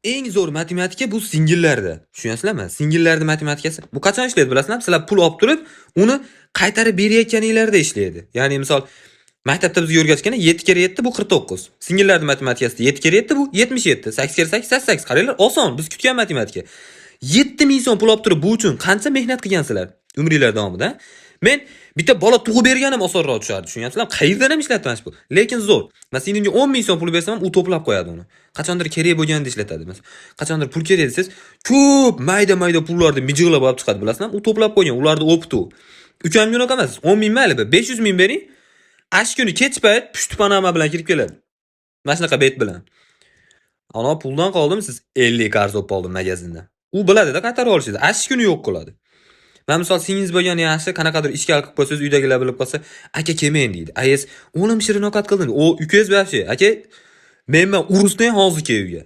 eng zo'r matematika bu singillarda. Tushunasizlarmi? Singillarda matematikasi. Bu qachon ishlaydi bilasizlarmi? Sizlar pul olib turib, uni qaytarib berayotganinglarda ishlaydi. Ya'ni misol maktabda bizga o'rgatishganda 7 kere 7 bu 49. Singillarda matematikasida 7 kere 7 bu 77. 8 kere 8 88. Qaranglar, oson. Biz kutgan matematika. 7 ming so'm pul olib turib bu uchun qancha mehnat qilgansizlar umringlar davomida? Men bitta bola tug'ib berganim osonroq tushardi, tushunyapsizlarmi? Qayerdan ham ishlatmas bu. Lekin zo'r. Masalan, senga 10 ming so'm pul bersam ham u to'plab qo'yadi uni. Qachondir kerak bo'lganda ishlatadi. Masalan, qachondir pul kerak desiz, ko'p mayda-mayda pullarni mijg'ilab olib chiqadi, bilasizlarmi? U to'plab qo'ygan, ularni o'pdi u. Ukam unaqa emas. 10 ming mayli, 500 ming bering. Ash kuni kech payt pushti panama bilan kirib keladi. Mana shunaqa bet bilan. Ana puldan qoldim, siz 50 qarz olib oldim magazindan. U biladi-da qaytarib olishingizni. Ash kuni yo'q qiladi. Men misol singingiz bo'lgan yaxshi, qanaqadir ishga qilib qo'ysangiz, uydagilar bilib qolsa, aka kelmang deydi. Ayes, o'g'lim shirin ovqat qildim. O ukangiz вообще, aka, men urusdan hozir kel uyga.